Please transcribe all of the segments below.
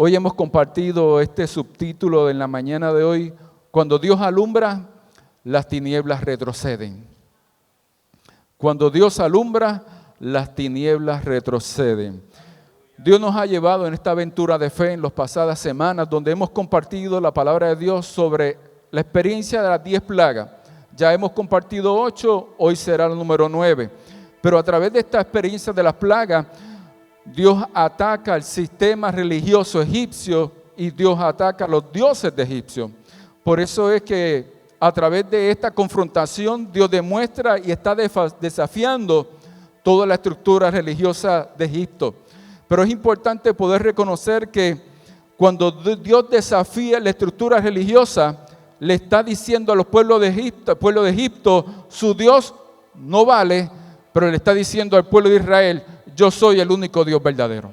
Hoy hemos compartido este subtítulo en la mañana de hoy: cuando Dios alumbra, las tinieblas retroceden. Cuando Dios alumbra, las tinieblas retroceden. Dios nos ha llevado en esta aventura de fe en las pasadas semanas, donde hemos compartido la palabra de Dios sobre la experiencia de las 10 plagas. Ya hemos compartido 8, hoy será el número 9. Pero a través de esta experiencia de las plagas, Dios ataca al sistema religioso egipcio y Dios ataca a los dioses de Egipcio. Por eso es que a través de esta confrontación Dios demuestra y está desafiando toda la estructura religiosa de Egipto. Pero es importante poder reconocer que cuando Dios desafía la estructura religiosa, le está diciendo a los pueblos de Egipto, al pueblo de Egipto, su Dios no vale, pero le está diciendo al pueblo de Israel: yo soy el único Dios verdadero.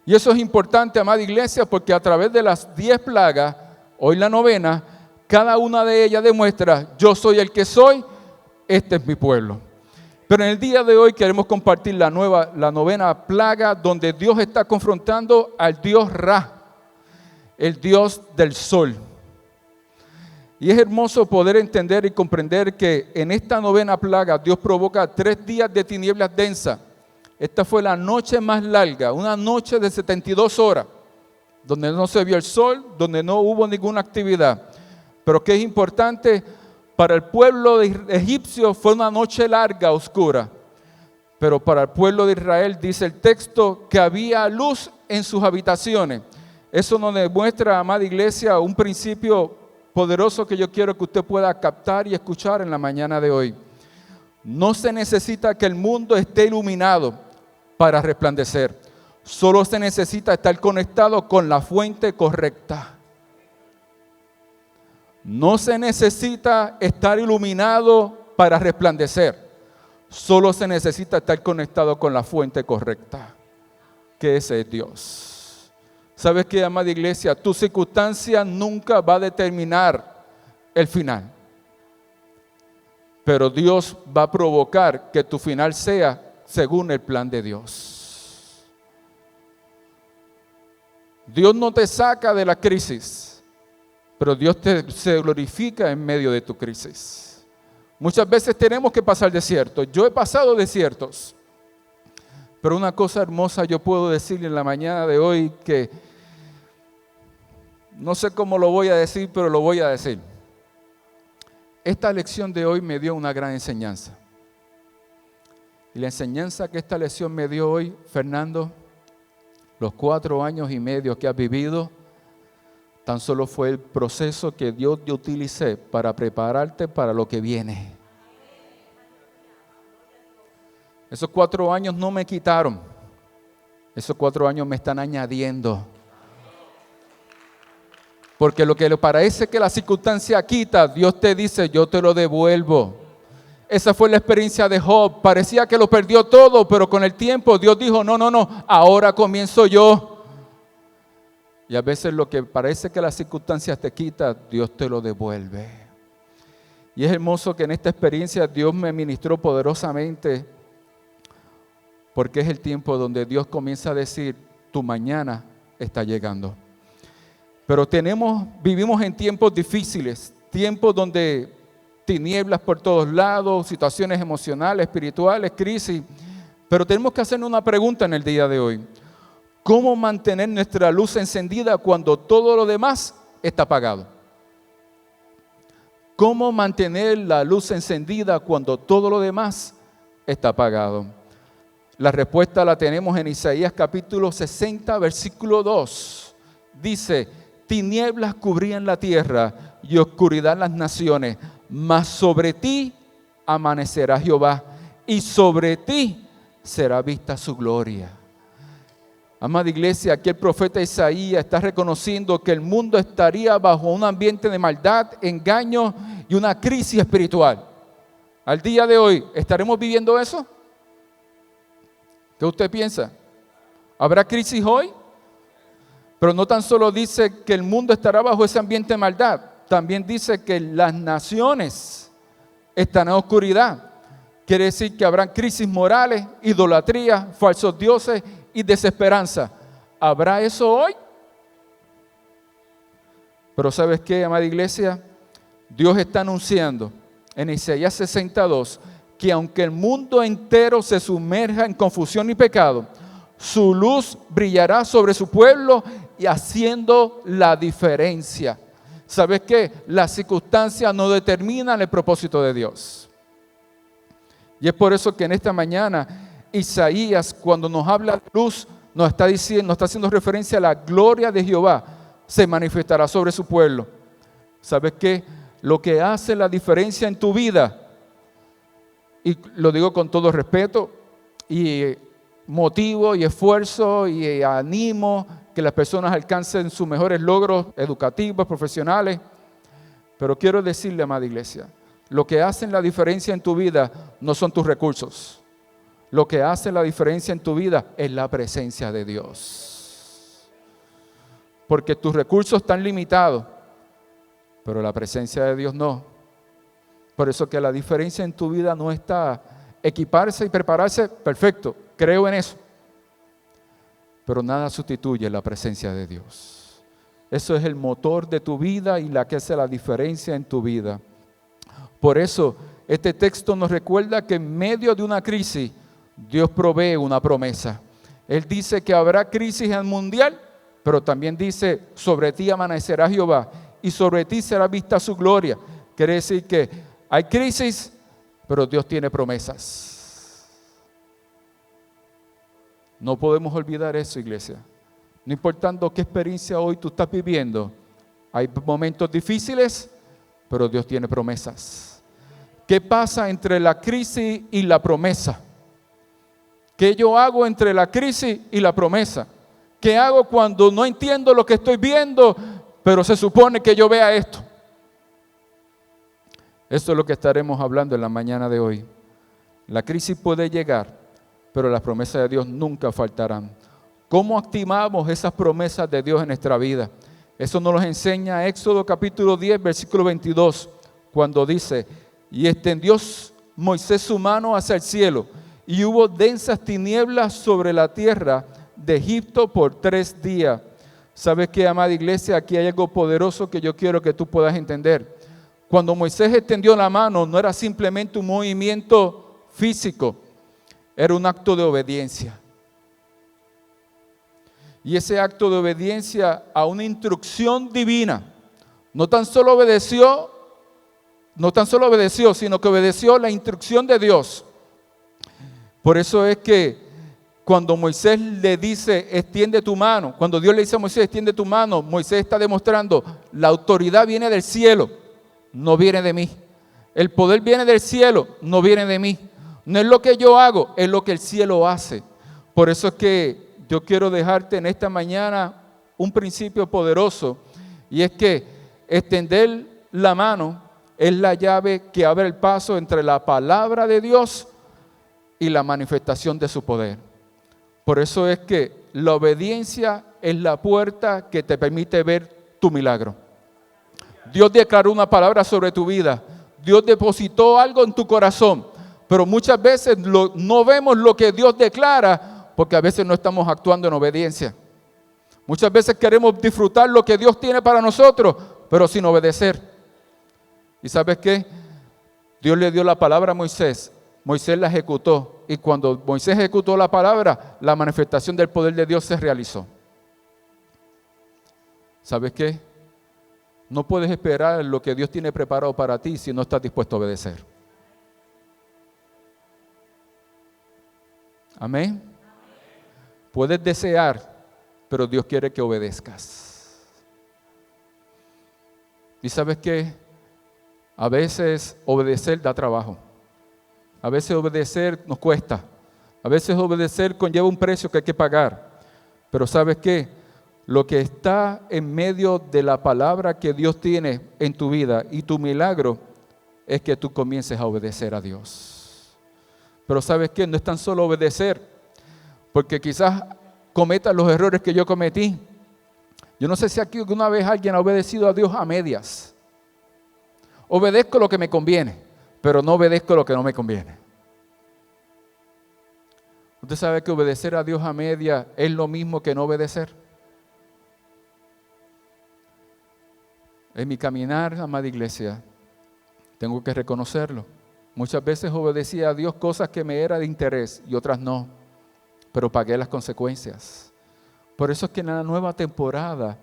Y eso es importante, amada iglesia, porque a través de las 10 plagas, hoy la novena, cada una de ellas demuestra: yo soy el que soy, este es mi pueblo. Pero en el día de hoy queremos compartir la novena plaga, donde Dios está confrontando al Dios Ra, el Dios del sol. Y es hermoso poder entender y comprender que en esta novena plaga Dios provoca 3 días de tinieblas densas. Esta fue la noche más larga, una noche de 72 horas, donde no se vio el sol, donde no hubo ninguna actividad. Pero que es importante, para el pueblo egipcio fue una noche larga, oscura. Pero para el pueblo de Israel, dice el texto, que había luz en sus habitaciones. Eso nos demuestra, amada iglesia, un principio poderoso que yo quiero que usted pueda captar y escuchar en la mañana de hoy. No se necesita que el mundo esté iluminado para resplandecer. Solo se necesita estar conectado con la fuente correcta. No se necesita estar iluminado para resplandecer. Solo se necesita estar conectado con la fuente correcta, que ese es Dios. ¿Sabes qué, amada iglesia? Tu circunstancia nunca va a determinar el final. Pero Dios va a provocar que tu final sea según el plan de Dios. Dios no te saca de la crisis, pero Dios se glorifica en medio de tu crisis. Muchas veces tenemos que pasar desiertos. Yo he pasado desiertos. Pero una cosa hermosa yo puedo decirle en la mañana de hoy, que no sé cómo lo voy a decir, pero lo voy a decir. Esta lección de hoy me dio una gran enseñanza. Y la enseñanza que esta lección me dio hoy, Fernando, los 4 años y medio que has vivido, tan solo fue el proceso que Dios te utilicé para prepararte para lo que viene. Esos 4 años no me quitaron. Esos 4 años me están añadiendo. Porque lo que le parece que la circunstancia quita, Dios te dice: yo te lo devuelvo. Esa fue la experiencia de Job. Parecía que lo perdió todo, pero con el tiempo Dios dijo: no, ahora comienzo yo. Y a veces lo que parece que las circunstancias te quita, Dios te lo devuelve. Y es hermoso que en esta experiencia Dios me ministró poderosamente, porque es el tiempo donde Dios comienza a decir: tu mañana está llegando. Pero vivimos en tiempos difíciles, tiempos donde tinieblas por todos lados, situaciones emocionales, espirituales, crisis. Pero tenemos que hacernos una pregunta en el día de hoy: ¿cómo mantener nuestra luz encendida cuando todo lo demás está apagado? ¿Cómo mantener la luz encendida cuando todo lo demás está apagado? La respuesta la tenemos en Isaías capítulo 60, versículo 2. Dice: tinieblas cubrían la tierra y oscuridad las naciones, mas sobre ti amanecerá Jehová y sobre ti será vista su gloria. Amada iglesia, aquí el profeta Isaías está reconociendo que el mundo estaría bajo un ambiente de maldad, engaño y una crisis espiritual. Al día de hoy, ¿estaremos viviendo eso? ¿Qué usted piensa? ¿Habrá crisis hoy? Pero no tan solo dice que el mundo estará bajo ese ambiente de maldad, también dice que las naciones están en oscuridad. Quiere decir que habrán crisis morales, idolatría, falsos dioses y desesperanza. ¿habrá eso hoy? Pero ¿sabes qué, amada iglesia? Dios está anunciando en Isaías 62 que aunque el mundo entero se sumerja en confusión y pecado, su luz brillará sobre su pueblo y haciendo la diferencia. ¿Sabes qué? Las circunstancias no determinan el propósito de Dios. Y es por eso que en esta mañana Isaías, cuando nos habla de luz, nos está haciendo referencia a la gloria de Jehová, se manifestará sobre su pueblo. ¿Sabes qué? Lo que hace la diferencia en tu vida, y lo digo con todo respeto, y motivo y esfuerzo y animo que las personas alcancen sus mejores logros educativos, profesionales. Pero quiero decirle, amada iglesia, lo que hace la diferencia en tu vida no son tus recursos. Lo que hace la diferencia en tu vida es la presencia de Dios. Porque tus recursos están limitados, pero la presencia de Dios no. Por eso que la diferencia en tu vida no está equiparse y prepararse, perfecto, creo en eso. Pero nada sustituye la presencia de Dios. Eso es el motor de tu vida y la que hace la diferencia en tu vida. Por eso este texto nos recuerda que en medio de una crisis, Dios provee una promesa. Él dice que habrá crisis en el mundial, pero también dice, sobre ti amanecerá Jehová y sobre ti será vista su gloria. Quiere decir que hay crisis, pero Dios tiene promesas. No podemos olvidar eso, iglesia. No importando qué experiencia hoy tú estás viviendo, hay momentos difíciles, pero Dios tiene promesas. ¿Qué pasa entre la crisis y la promesa? ¿Qué yo hago entre la crisis y la promesa? ¿Qué hago cuando no entiendo lo que estoy viendo, pero se supone que yo vea esto? Esto es lo que estaremos hablando en la mañana de hoy. La crisis puede llegar, pero las promesas de Dios nunca faltarán. ¿Cómo activamos esas promesas de Dios en nuestra vida? Eso nos lo enseña Éxodo capítulo 10, versículo 22, cuando dice, y extendió Moisés su mano hacia el cielo, y hubo densas tinieblas sobre la tierra de Egipto por 3 días. ¿Sabes qué, amada iglesia? Aquí hay algo poderoso que yo quiero que tú puedas entender. Cuando Moisés extendió la mano, no era simplemente un movimiento físico, era un acto de obediencia. Y ese acto de obediencia a una instrucción divina, no tan solo obedeció, sino que obedeció la instrucción de Dios. Por eso es que cuando Moisés le dice, extiende tu mano, cuando Dios le dice a Moisés, extiende tu mano, Moisés está demostrando, la autoridad viene del cielo, no viene de mí. El poder viene del cielo, no viene de mí. No es lo que yo hago, es lo que el cielo hace. Por eso es que yo quiero dejarte en esta mañana un principio poderoso, y es que extender la mano es la llave que abre el paso entre la palabra de Dios y la manifestación de su poder. Por eso es que la obediencia es la puerta que te permite ver tu milagro. Dios declaró una palabra sobre tu vida. Dios depositó algo en tu corazón. Pero muchas veces no vemos lo que Dios declara porque a veces no estamos actuando en obediencia. Muchas veces queremos disfrutar lo que Dios tiene para nosotros, pero sin obedecer. ¿Y sabes qué? Dios le dio la palabra a Moisés. Moisés la ejecutó. Y cuando Moisés ejecutó la palabra, la manifestación del poder de Dios se realizó. ¿Sabes qué? No puedes esperar lo que Dios tiene preparado para ti si no estás dispuesto a obedecer. Amén. Puedes desear, pero Dios quiere que obedezcas. ¿Y sabes qué? A veces obedecer da trabajo. A veces obedecer nos cuesta. A veces obedecer conlleva un precio que hay que pagar. Pero ¿sabes qué? Lo que está en medio de la palabra que Dios tiene en tu vida y tu milagro es que tú comiences a obedecer a Dios. Pero ¿sabes qué? No es tan solo obedecer, porque quizás cometas los errores que yo cometí. Yo no sé si aquí alguna vez alguien ha obedecido a Dios a medias. Obedezco lo que me conviene, pero no obedezco lo que no me conviene. Usted sabe que obedecer a Dios a media es lo mismo que no obedecer. En mi caminar, amada iglesia, tengo que reconocerlo. Muchas veces obedecí a Dios cosas que me eran de interés y otras no, pero pagué las consecuencias. Por eso es que en la nueva temporada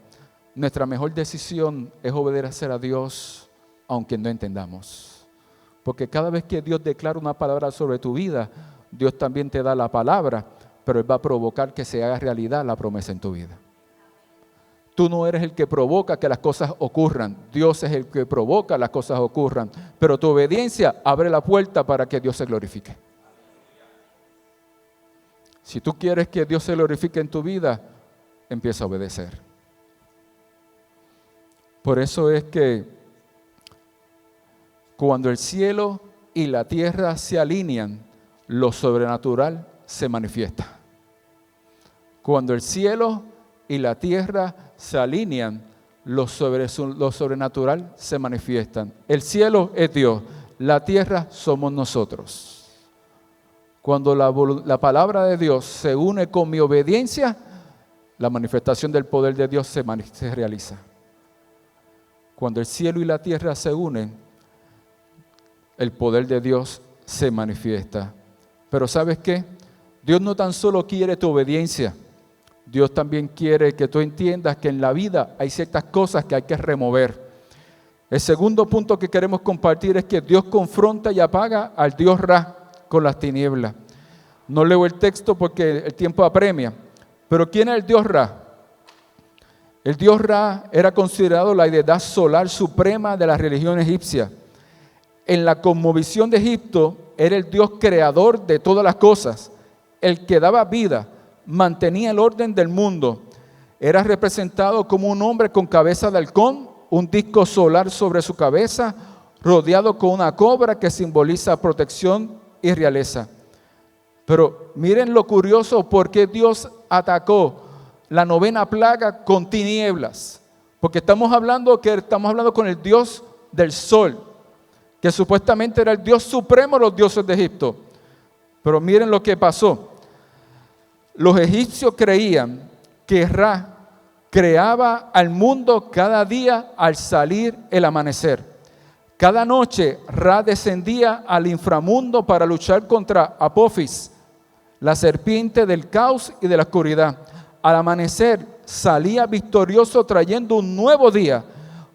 nuestra mejor decisión es obedecer a Dios aunque no entendamos. Porque cada vez que Dios declara una palabra sobre tu vida, Dios también te da la palabra, pero Él va a provocar que se haga realidad la promesa en tu vida. Tú no eres el que provoca que las cosas ocurran. Dios es el que provoca las cosas ocurran. Pero tu obediencia abre la puerta para que Dios se glorifique. Si tú quieres que Dios se glorifique en tu vida, empieza a obedecer. Por eso es que cuando el cielo y la tierra se alinean, lo sobrenatural se manifiesta. Cuando el cielo y la tierra se alinean, lo sobrenatural se manifiestan. El cielo es Dios, la tierra somos nosotros. Cuando la palabra de Dios se une con mi obediencia, la manifestación del poder de Dios se realiza. Cuando el cielo y la tierra se unen, el poder de Dios se manifiesta. Pero ¿sabes qué? Dios no tan solo quiere tu obediencia, Dios también quiere que tú entiendas que en la vida hay ciertas cosas que hay que remover. El segundo punto que queremos compartir es que Dios confronta y apaga al Dios Ra con las tinieblas. No leo el texto porque el tiempo apremia, pero ¿quién es el Dios Ra? El Dios Ra era considerado la deidad solar suprema de la religión egipcia. En la cosmovisión de Egipto era el Dios creador de todas las cosas, el que daba vida, mantenía el orden del mundo. Era representado como un hombre con cabeza de halcón, un disco solar sobre su cabeza, rodeado con una cobra que simboliza protección y realeza. Pero miren lo curioso, porque Dios atacó la novena plaga con tinieblas. Porque estamos hablando con el Dios del sol, que supuestamente era el Dios supremo de los dioses de Egipto. Pero miren lo que pasó. Los egipcios creían que Ra creaba al mundo cada día al salir el amanecer. Cada noche Ra descendía al inframundo para luchar contra Apophis, la serpiente del caos y de la oscuridad. Al amanecer salía victorioso trayendo un nuevo día.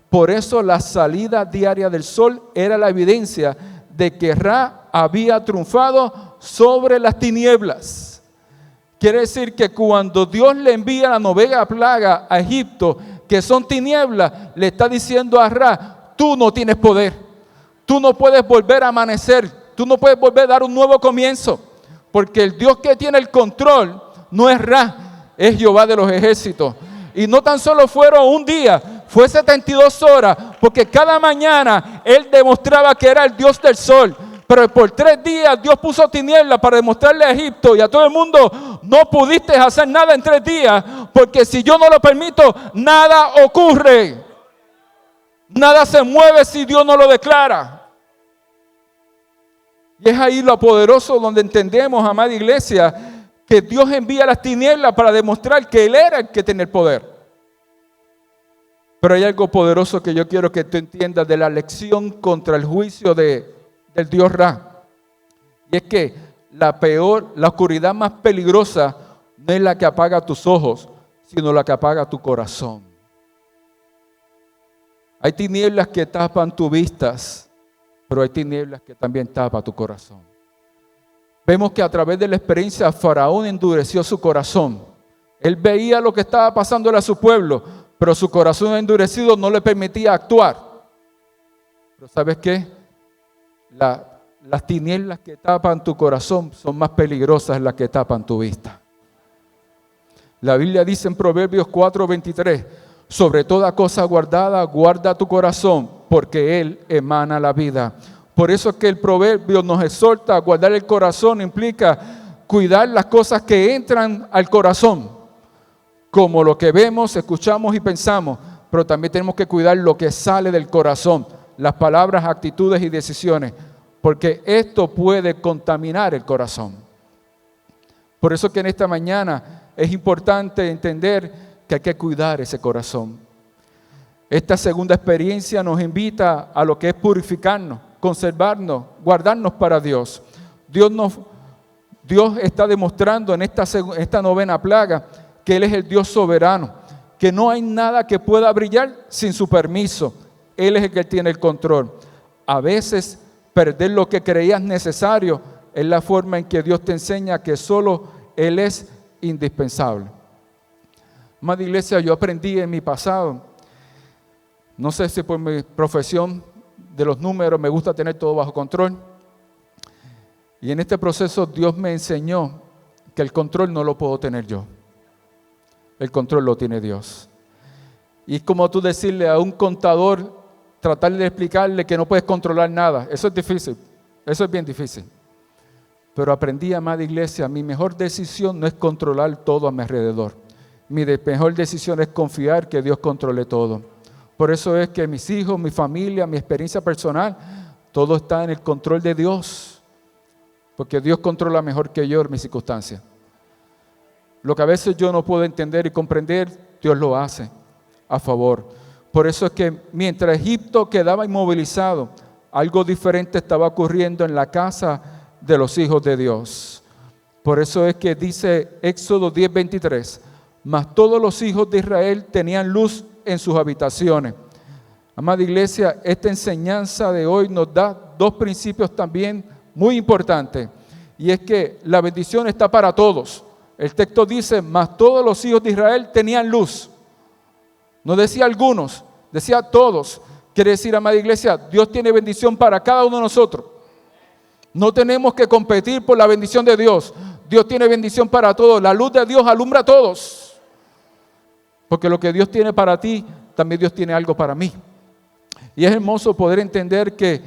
Por eso la salida diaria del sol era la evidencia de que Ra había triunfado sobre las tinieblas. Quiere decir que cuando Dios le envía la novena plaga a Egipto, que son tinieblas, le está diciendo a Ra: tú no tienes poder, tú no puedes volver a amanecer, tú no puedes volver a dar un nuevo comienzo, porque el Dios que tiene el control no es Ra, es Jehová de los ejércitos. Y no tan solo fueron un día, fue 72 horas, porque cada mañana Él demostraba que era el Dios del sol. Pero por 3 días Dios puso tinieblas para demostrarle a Egipto y a todo el mundo: no pudiste hacer nada en 3 días, porque si yo no lo permito, nada ocurre. Nada se mueve si Dios no lo declara. Y es ahí lo poderoso donde entendemos, amada iglesia, que Dios envía las tinieblas para demostrar que Él era el que tiene el poder. Pero hay algo poderoso que yo quiero que tú entiendas de la lección contra el juicio del Dios Ra. Y es que la oscuridad más peligrosa no es la que apaga tus ojos, sino la que apaga tu corazón. Hay tinieblas que tapan tus vistas, pero hay tinieblas que también tapan tu corazón. Vemos que a través de la experiencia Faraón endureció su corazón. Él veía lo que estaba pasándole a su pueblo, pero su corazón endurecido no le permitía actuar. Pero ¿sabes qué? Las tinieblas que tapan tu corazón son más peligrosas las que tapan tu vista. La Biblia dice en Proverbios 4:23: sobre toda cosa guardada, guarda tu corazón, porque él emana la vida. Por eso es que el proverbio nos exhorta a guardar el corazón. Implica cuidar las cosas que entran al corazón, como lo que vemos, escuchamos y pensamos, pero también tenemos que cuidar lo que sale del corazón, las palabras, actitudes y decisiones, porque esto puede contaminar el corazón. Por eso que en esta mañana es importante entender que hay que cuidar ese corazón. Esta segunda experiencia nos invita a lo que es purificarnos, conservarnos, guardarnos para Dios. Dios está demostrando en esta novena plaga que Él es el Dios soberano, que no hay nada que pueda brillar sin su permiso. Él es el que tiene el control. A veces perder lo que creías necesario es la forma en que Dios te enseña que solo Él es indispensable. Amada iglesia, yo aprendí en mi pasado, no sé si por mi profesión de los números me gusta tener todo bajo control. Y en este proceso Dios me enseñó que el control no lo puedo tener yo. El control lo tiene Dios. Y es como tú decirle a un contador, tratar de explicarle que no puedes controlar nada. Eso es difícil, eso es bien difícil. Pero aprendí, amada iglesia, mi mejor decisión no es controlar todo a mi alrededor. Mi mejor decisión es confiar que Dios controle todo. Por eso es que mis hijos, mi familia, mi experiencia personal, todo está en el control de Dios. Porque Dios controla mejor que yo en mis circunstancias. Lo que a veces yo no puedo entender y comprender, Dios lo hace a favor. Por eso es que mientras Egipto quedaba inmovilizado, algo diferente estaba ocurriendo en la casa de los hijos de Dios. Por eso es que dice Éxodo 10:23, mas todos los hijos de Israel tenían luz en sus habitaciones. Amada iglesia, esta enseñanza de hoy nos da dos principios también muy importantes. Y es que la bendición está para todos. El texto dice, mas todos los hijos de Israel tenían luz. No decía algunos, decía todos. Quiere decir, amada iglesia, Dios tiene bendición para cada uno de nosotros. No tenemos que competir por la bendición de Dios. Dios tiene bendición para todos. La luz de Dios alumbra a todos. Porque lo que Dios tiene para ti, también Dios tiene algo para mí. Y es hermoso poder entender que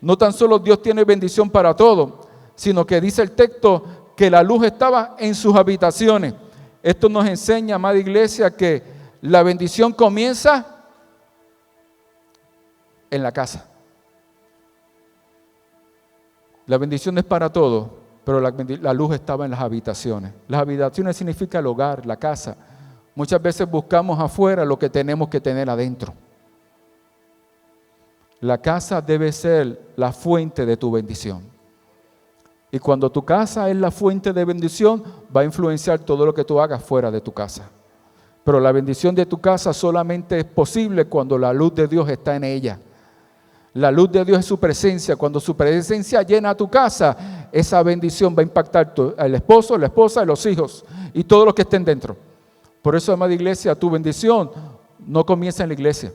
no tan solo Dios tiene bendición para todos, sino que dice el texto que la luz estaba en sus habitaciones. Esto nos enseña, amada iglesia, que la bendición comienza en la casa. La bendición es para todos, pero la luz estaba en las habitaciones. Las habitaciones significa el hogar, la casa. Muchas veces buscamos afuera lo que tenemos que tener adentro. La casa debe ser la fuente de tu bendición. Y cuando tu casa es la fuente de bendición, va a influenciar todo lo que tú hagas fuera de tu casa. Pero la bendición de tu casa solamente es posible cuando la luz de Dios está en ella. La luz de Dios es su presencia. Cuando su presencia llena tu casa, esa bendición va a impactar al esposo, la esposa y los hijos y todos los que estén dentro. Por eso, amada iglesia, tu bendición no comienza en la iglesia.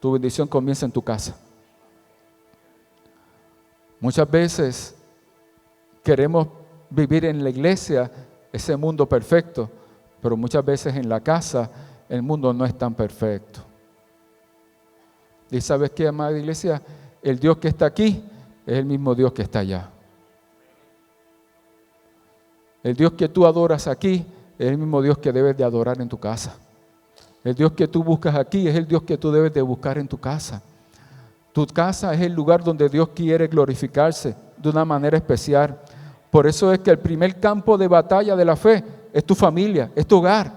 Tu bendición comienza en tu casa. Muchas veces queremos vivir en la iglesia ese mundo perfecto, pero muchas veces en la casa el mundo no es tan perfecto. ¿Y sabes qué, amada iglesia? El Dios que está aquí es el mismo Dios que está allá. El Dios que tú adoras aquí es el mismo Dios que debes de adorar en tu casa. El Dios que tú buscas aquí es el Dios que tú debes de buscar en tu casa. Tu casa es el lugar donde Dios quiere glorificarse de una manera especial. Por eso es que el primer campo de batalla de la fe es tu familia, es tu hogar.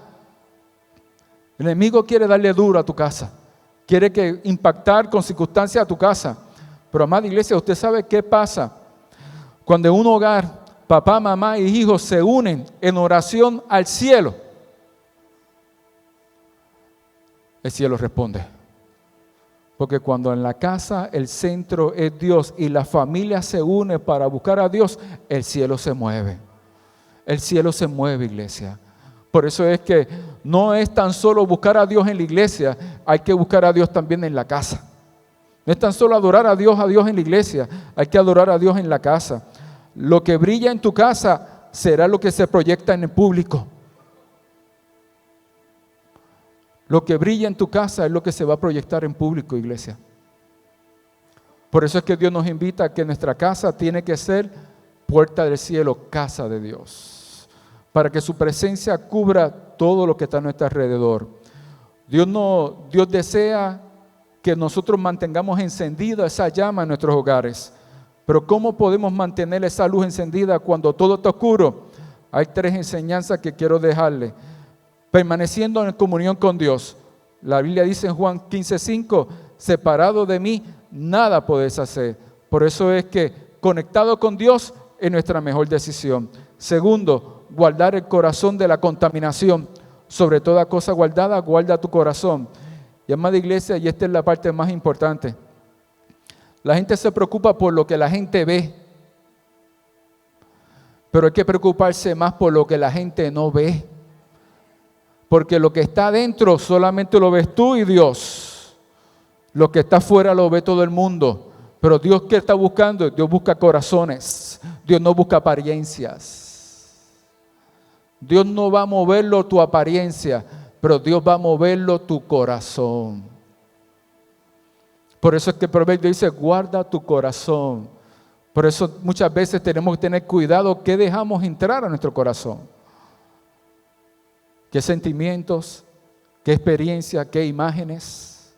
El enemigo quiere darle duro a tu casa. Quiere que impactar con circunstancias a tu casa. Pero, amada iglesia, ¿usted sabe qué pasa? Cuando en un hogar, papá, mamá y hijos se unen en oración al cielo, el cielo responde. Porque cuando en la casa el centro es Dios y la familia se une para buscar a Dios, el cielo se mueve. El cielo se mueve, iglesia. Por eso es que no es tan solo buscar a Dios en la iglesia, hay que buscar a Dios también en la casa. No es tan solo adorar a Dios en la iglesia, hay que adorar a Dios en la casa. Lo que brilla en tu casa será lo que se proyecta en el público. Lo que brilla en tu casa es lo que se va a proyectar en público, iglesia. Por eso es que Dios nos invita a que nuestra casa tiene que ser puerta del cielo, casa de Dios, para que su presencia cubra todo lo que está a nuestro alrededor. Dios desea que nosotros mantengamos encendida esa llama en nuestros hogares. Pero ¿cómo podemos mantener esa luz encendida cuando todo está oscuro? hay 3 enseñanzas que quiero dejarle. Permaneciendo en comunión con Dios. La Biblia dice en Juan 15:5, separado de mí, nada podés hacer. Por eso es que conectado con Dios es nuestra mejor decisión. Segundo, guardar el corazón de la contaminación. Sobre toda cosa guardada, guarda tu corazón. Y amada iglesia, y esta es la parte más importante. La gente se preocupa por lo que la gente ve. Pero hay que preocuparse más por lo que la gente no ve. Porque lo que está adentro solamente lo ves tú y Dios. Lo que está afuera lo ve todo el mundo. Pero Dios, ¿qué está buscando? Dios busca corazones. Dios no busca apariencias. Dios no va a moverlo tu apariencia, pero Dios va a moverlo tu corazón. Por eso es que el proverbio dice, guarda tu corazón. Por eso muchas veces tenemos que tener cuidado qué dejamos entrar a nuestro corazón. ¿Qué sentimientos? ¿Qué experiencias? ¿Qué imágenes?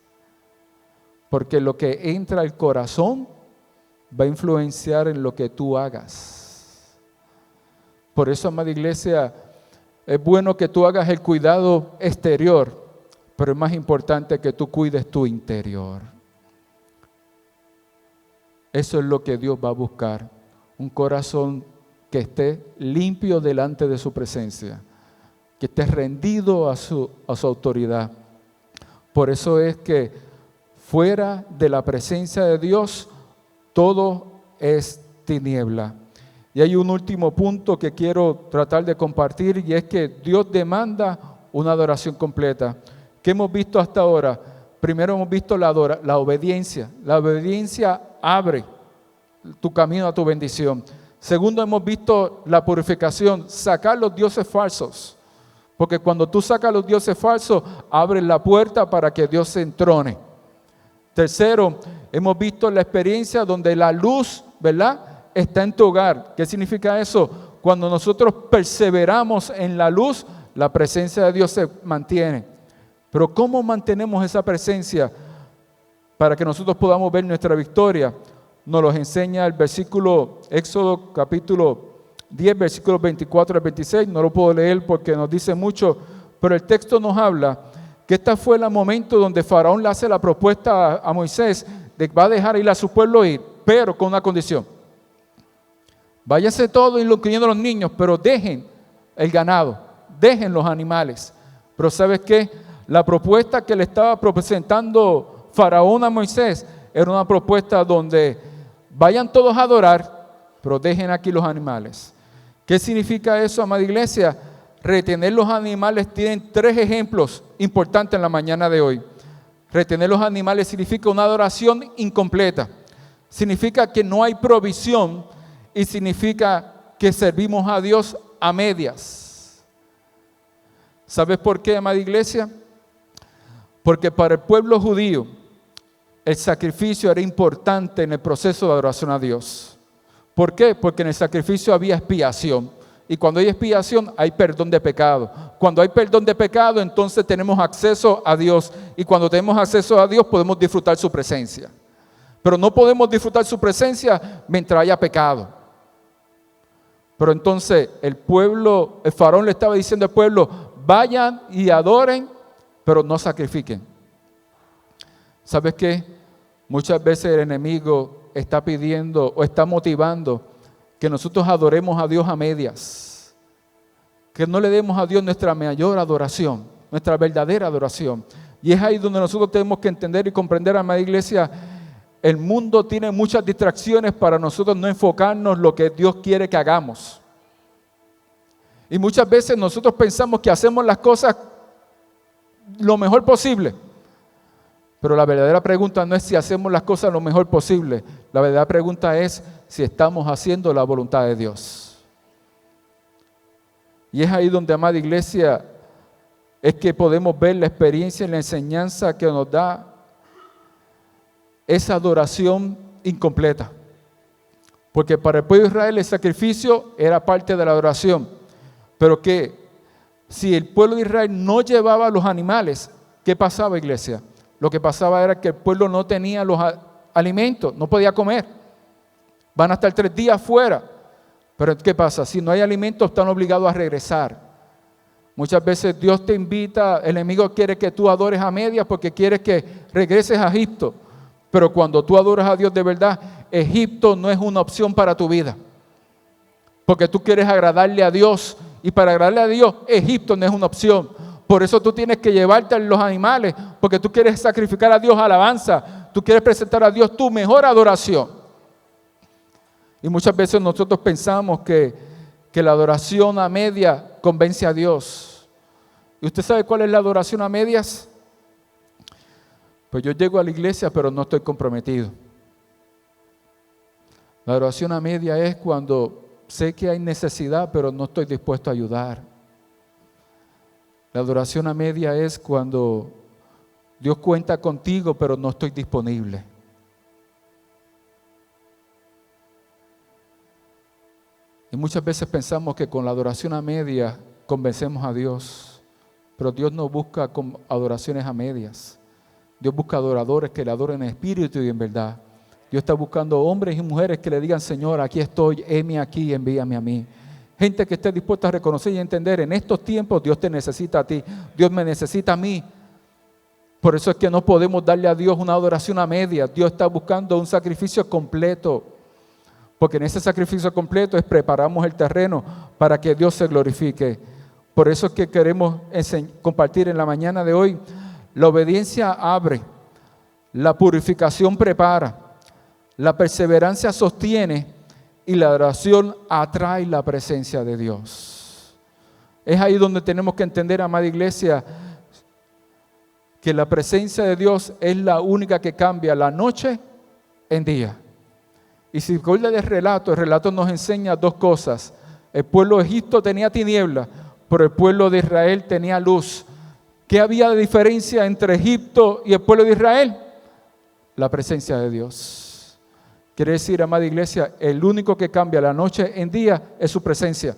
Porque lo que entra al corazón va a influenciar en lo que tú hagas. Por eso, amada iglesia, es bueno que tú hagas el cuidado exterior, pero es más importante que tú cuides tu interior. Eso es lo que Dios va a buscar. Un corazón que esté limpio delante de su presencia. Que esté rendido a su autoridad. Por eso es que fuera de la presencia de Dios, todo es tiniebla. Y hay un último punto que quiero tratar de compartir, y es que Dios demanda una adoración completa. ¿Qué hemos visto hasta ahora? Primero hemos visto la obediencia. La obediencia abre tu camino a tu bendición. Segundo, hemos visto la purificación, sacar los dioses falsos. Porque cuando tú sacas los dioses falsos, abres la puerta para que Dios se entrone. Tercero, hemos visto la experiencia donde la luz, ¿verdad?, está en tu hogar. ¿Qué significa eso? Cuando nosotros perseveramos en la luz, la presencia de Dios se mantiene. Pero ¿cómo mantenemos esa presencia para que nosotros podamos ver nuestra victoria? Nos lo enseña el versículo, Éxodo capítulo 10, versículos 24 al 26, no lo puedo leer porque nos dice mucho, pero el texto nos habla que este fue el momento donde Faraón le hace la propuesta a Moisés de que va a dejar ir a su pueblo ir, pero con una condición. Váyanse todos, incluyendo los niños, pero dejen el ganado, dejen los animales. Pero ¿sabes qué? La propuesta que le estaba presentando Faraón a Moisés era una propuesta donde vayan todos a adorar, pero dejen aquí los animales. ¿Qué significa eso, amada iglesia? Retener los animales tienen 3 ejemplos importantes en la mañana de hoy. Retener los animales significa una adoración incompleta. Significa que no hay provisión y significa que servimos a Dios a medias. ¿Sabes por qué, amada iglesia? Porque para el pueblo judío el sacrificio era importante en el proceso de adoración a Dios. ¿Por qué? Porque en el sacrificio había expiación. Y cuando hay expiación, hay perdón de pecado. Cuando hay perdón de pecado, entonces tenemos acceso a Dios. Y cuando tenemos acceso a Dios, podemos disfrutar su presencia. Pero no podemos disfrutar su presencia mientras haya pecado. Pero entonces el Faraón le estaba diciendo al pueblo, vayan y adoren, pero no sacrifiquen. ¿Sabes qué? Muchas veces el enemigo está pidiendo o está motivando que nosotros adoremos a Dios a medias, que no le demos a Dios nuestra mayor adoración, nuestra verdadera adoración. Y es ahí donde nosotros tenemos que entender y comprender, amada iglesia, el mundo tiene muchas distracciones para nosotros no enfocarnos en lo que Dios quiere que hagamos. Y muchas veces nosotros pensamos que hacemos las cosas lo mejor posible. Pero la verdadera pregunta no es si hacemos las cosas lo mejor posible. La verdadera pregunta es si estamos haciendo la voluntad de Dios. Y es ahí donde, amada iglesia, es que podemos ver la experiencia y la enseñanza que nos da esa adoración incompleta. Porque para el pueblo de Israel el sacrificio era parte de la adoración. Pero que si el pueblo de Israel no llevaba los animales, ¿qué pasaba, iglesia? Lo que pasaba era que el pueblo no tenía los alimentos, no podía comer. Van a estar 3 días fuera. Pero ¿qué pasa? Si no hay alimento, están obligados a regresar. Muchas veces Dios te invita, el enemigo quiere que tú adores a medias porque quiere que regreses a Egipto. Pero cuando tú adoras a Dios de verdad, Egipto no es una opción para tu vida. Porque tú quieres agradarle a Dios, y para agradarle a Dios, Egipto no es una opción. Por eso tú tienes que llevarte a los animales, porque tú quieres sacrificar a Dios alabanza, tú quieres presentar a Dios tu mejor adoración. Y muchas veces nosotros pensamos que la adoración a media convence a Dios. ¿Y usted sabe cuál es la adoración a medias? Pues yo llego a la iglesia, pero no estoy comprometido. La adoración a media es cuando sé que hay necesidad, pero no estoy dispuesto a ayudar. La adoración a media es cuando Dios cuenta contigo, pero no estoy disponible. Y muchas veces pensamos que con la adoración a media convencemos a Dios, pero Dios no busca con adoraciones a medias. Dios busca adoradores que le adoren en espíritu y en verdad. Dios está buscando hombres y mujeres que le digan: Señor, aquí estoy, heme aquí, envíame a mí. Gente que esté dispuesta a reconocer y entender: en estos tiempos Dios te necesita a ti, Dios me necesita a mí. Por eso es que no podemos darle a Dios una adoración a media. Dios está buscando un sacrificio completo, porque en ese sacrificio completo preparamos el terreno para que Dios se glorifique. Por eso es que queremos compartir en la mañana de hoy: la obediencia abre, la purificación prepara, la perseverancia sostiene y la oración atrae la presencia de Dios. Es ahí donde tenemos que entender, amada iglesia, que la presencia de Dios es la única que cambia la noche en día. Y si recuerda el relato nos enseña dos cosas. El pueblo de Egipto tenía tinieblas, pero el pueblo de Israel tenía luz. ¿Qué había de diferencia entre Egipto y el pueblo de Israel? La presencia de Dios. Quiere decir, amada iglesia, el único que cambia la noche en día es su presencia.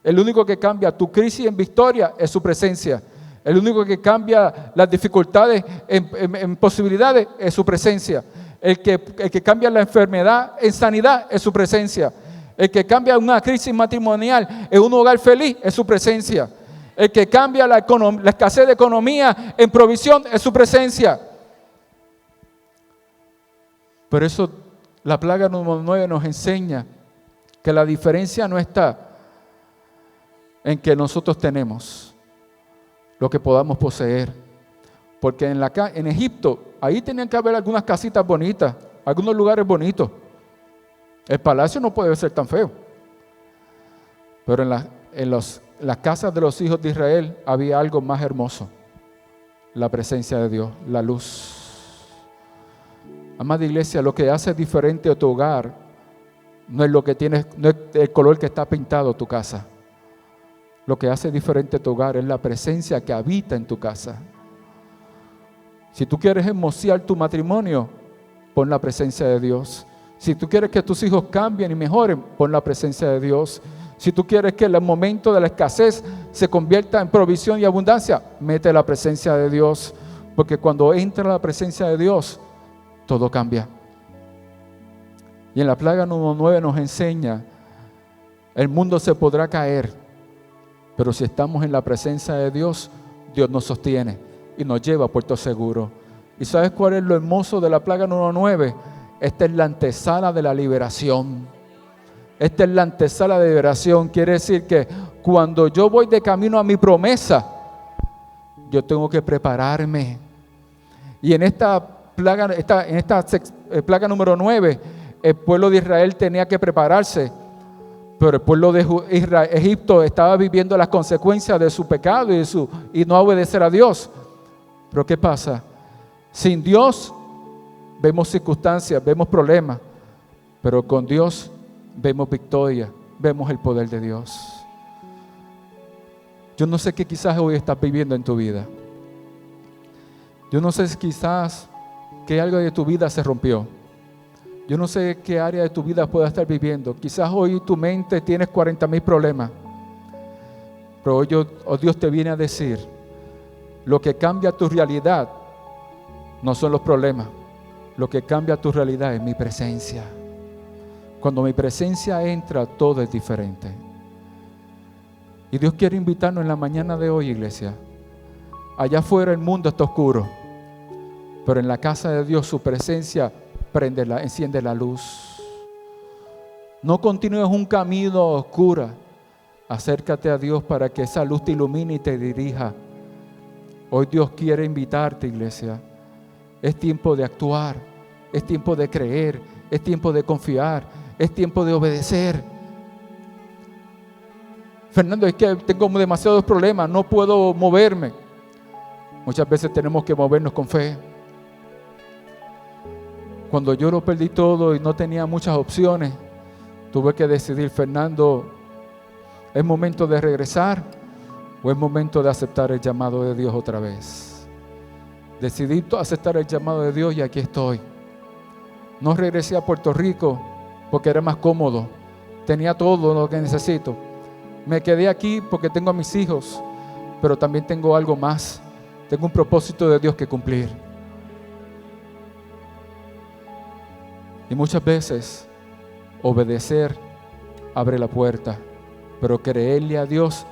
El único que cambia tu crisis en victoria es su presencia. El único que cambia las dificultades en posibilidades es su presencia. El que cambia la enfermedad en sanidad es su presencia. El que cambia una crisis matrimonial en un hogar feliz es su presencia. El que cambia la escasez de economía en provisión es su presencia. Por eso la plaga número 9 nos enseña que la diferencia no está en que nosotros tenemos lo que podamos poseer. Porque en Egipto, ahí tenían que haber algunas casitas bonitas, algunos lugares bonitos. El palacio no puede ser tan feo. Pero en las casas de los hijos de Israel había algo más hermoso: la presencia de Dios, la luz. Amada iglesia, lo que hace diferente a tu hogar no es lo que tienes, no es el color que está pintado tu casa. Lo que hace diferente a tu hogar es la presencia que habita en tu casa. Si tú quieres hermosear tu matrimonio, pon la presencia de Dios. Si tú quieres que tus hijos cambien y mejoren, pon la presencia de Dios. Si tú quieres que el momento de la escasez se convierta en provisión y abundancia, mete la presencia de Dios. Porque cuando entra la presencia de Dios, todo cambia. Y en la plaga número 9 nos enseña: el mundo se podrá caer, pero si estamos en la presencia de Dios, Dios nos sostiene y nos lleva a puerto seguro. ¿Y sabes cuál es lo hermoso de la plaga número 9? Esta es la antesala de la liberación. Esta es la antesala de liberación. Quiere decir que cuando yo voy de camino a mi promesa, yo tengo que prepararme. Y en esta plaga número 9, el pueblo de Israel tenía que prepararse. Pero el pueblo de Egipto estaba viviendo las consecuencias de su pecado y no obedecer a Dios. Pero ¿qué pasa? Sin Dios vemos circunstancias, vemos problemas, pero con Dios vemos victoria, vemos el poder de Dios. Yo no sé qué quizás hoy estás viviendo en tu vida. Yo no sé si quizás que algo de tu vida se rompió. Yo no sé qué área de tu vida puedas estar viviendo. Quizás hoy tu mente tienes 40,000 problemas. Pero hoy Dios te viene a decir: lo que cambia tu realidad no son los problemas. Lo que cambia tu realidad es mi presencia. Cuando mi presencia entra, todo es diferente. Y Dios quiere invitarnos en la mañana de hoy, iglesia. Allá afuera el mundo está oscuro, pero en la casa de Dios su presencia enciende la luz. No continúes un camino oscuro. Acércate a Dios para que esa luz te ilumine y te dirija. Hoy Dios quiere invitarte, iglesia. Es tiempo de actuar, es tiempo de creer, es tiempo de confiar, es tiempo de obedecer. Fernando, es que tengo demasiados problemas, no puedo moverme. Muchas veces tenemos que movernos con fe. Cuando yo lo perdí todo y no tenía muchas opciones, tuve que decidir, Fernando, ¿es momento de regresar o es momento de aceptar el llamado de Dios otra vez? Decidí aceptar el llamado de Dios y aquí estoy. No regresé a Puerto Rico porque era más cómodo. Tenía todo lo que necesito. Me quedé aquí porque tengo a mis hijos, pero también tengo algo más. Tengo un propósito de Dios que cumplir. Y muchas veces obedecer abre la puerta, pero creerle a Dios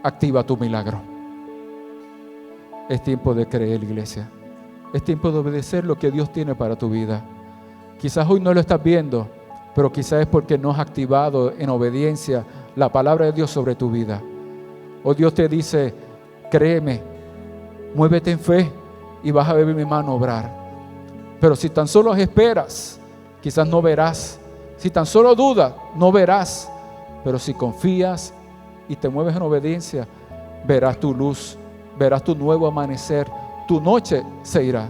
activa tu milagro. Es tiempo de creer, iglesia. Es tiempo de obedecer lo que Dios tiene para tu vida. Quizás hoy no lo estás viendo, pero quizás es porque no has activado en obediencia la palabra de Dios sobre tu vida. O Dios te dice, créeme, muévete en fe y vas a ver mi mano obrar. Pero si tan solo esperas, quizás no verás. Si tan solo dudas, no verás. Pero si confías y te mueves en obediencia, verás tu luz, verás tu nuevo amanecer. Tu noche se irá.